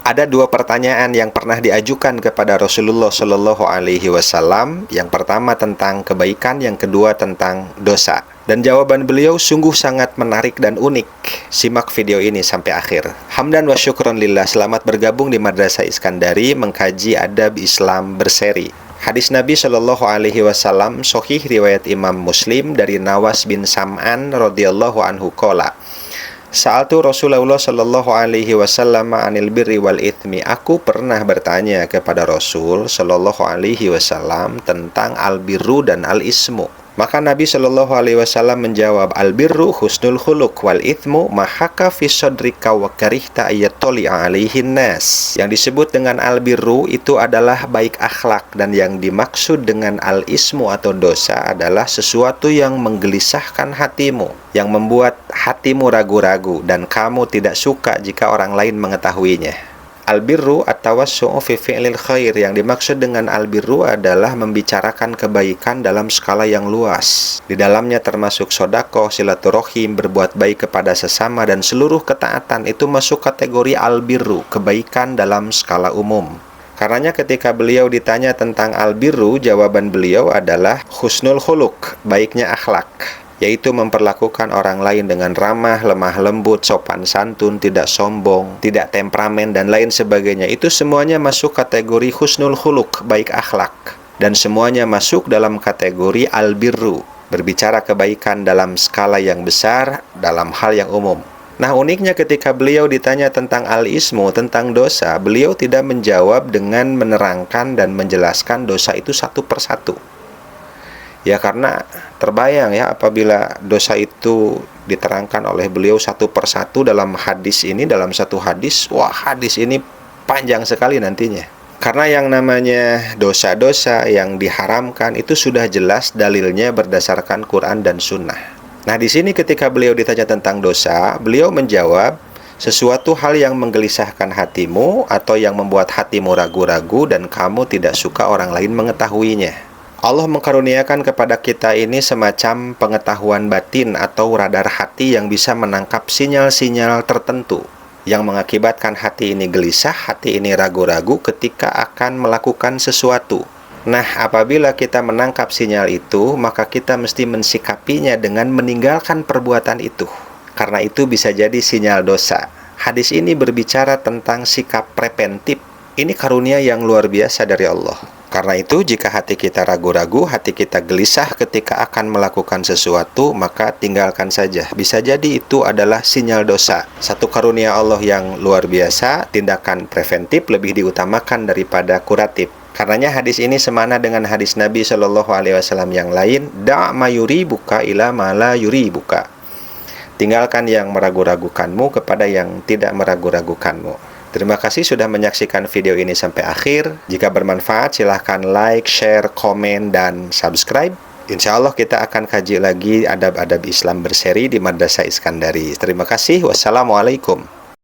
Ada dua pertanyaan yang pernah diajukan kepada Rasulullah Shallallahu Alaihi Wasallam. Yang pertama tentang kebaikan, yang kedua tentang dosa. Dan jawaban beliau sungguh sangat menarik dan unik. Simak video ini sampai akhir. Hamdan wa syukron lillah, selamat bergabung di Madrasah Iskandari mengkaji adab Islam berseri. Hadis Nabi Shallallahu Alaihi Wasallam sahih riwayat Imam Muslim dari Nawas bin Sam'an radhiyallahu anhu qala, Sa'altu Rasulullah Shallallahu Alaihi Wasallam anil birri wal ithmi. Aku pernah bertanya kepada Rasul Shallallahu Alaihi Wasallam tentang al-birru dan al-ismu. Maka Nabi Shallallahu Alaihi Wasallam menjawab, al-birru husnul khuluq wal ithmu mahaka fi sadrika wa karihta ayatoli alaihin nas. Yang disebut dengan al-birru itu adalah baik akhlak, dan yang dimaksud dengan al-ismu atau dosa adalah sesuatu yang menggelisahkan hatimu, yang membuat hatimu ragu-ragu dan kamu tidak suka jika orang lain mengetahuinya. Al-birru at-tawassu'u fi fi'lil khair. Yang dimaksud dengan al-birru adalah membicarakan kebaikan dalam skala yang luas. Di dalamnya termasuk sedekah, silaturahim, berbuat baik kepada sesama, dan seluruh ketaatan itu masuk kategori al-birru, kebaikan dalam skala umum. Karenanya ketika beliau ditanya tentang al-birru, jawaban beliau adalah husnul khuluq, baiknya akhlak, yaitu memperlakukan orang lain dengan ramah, lemah lembut, sopan santun, tidak sombong, tidak temperamen, dan lain sebagainya. Itu semuanya masuk kategori husnul khuluq, baik akhlak. Dan semuanya masuk dalam kategori al-birru, berbicara kebaikan dalam skala yang besar, dalam hal yang umum. Nah, uniknya ketika beliau ditanya tentang al-ismu, tentang dosa, beliau tidak menjawab dengan menerangkan dan menjelaskan dosa itu satu persatu. Ya, karena terbayang ya apabila dosa itu diterangkan oleh beliau satu persatu dalam hadis ini, dalam satu hadis, wah, hadis ini panjang sekali nantinya. Karena yang namanya dosa-dosa yang diharamkan itu sudah jelas dalilnya berdasarkan Quran dan Sunnah. Nah, di sini ketika beliau ditanya tentang dosa, beliau menjawab, sesuatu hal yang menggelisahkan hatimu atau yang membuat hatimu ragu-ragu dan kamu tidak suka orang lain mengetahuinya. Allah mengkaruniakan kepada kita ini semacam pengetahuan batin atau radar hati yang bisa menangkap sinyal-sinyal tertentu yang mengakibatkan hati ini gelisah, hati ini ragu-ragu ketika akan melakukan sesuatu. Nah, apabila kita menangkap sinyal itu, maka kita mesti mensikapinya dengan meninggalkan perbuatan itu. Karena itu bisa jadi sinyal dosa. Hadis ini berbicara tentang sikap preventif. Ini karunia yang luar biasa dari Allah. Karena itu, jika hati kita ragu-ragu, hati kita gelisah ketika akan melakukan sesuatu, maka tinggalkan saja. Bisa jadi itu adalah sinyal dosa. Satu karunia Allah yang luar biasa, tindakan preventif lebih diutamakan daripada kuratif. Karenanya hadis ini semana dengan hadis Nabi Shallallahu Alaihi Wasallam yang lain, da' ma yuribuka ila ma la yuribuka. Tinggalkan yang meragu-ragukanmu kepada yang tidak meragu-ragukanmu. Terima kasih sudah menyaksikan video ini sampai akhir. Jika bermanfaat, silahkan like, share, komen, dan subscribe. Insya Allah kita akan kaji lagi adab-adab Islam berseri di Madrasah Iskandari. Terima kasih. Wassalamualaikum.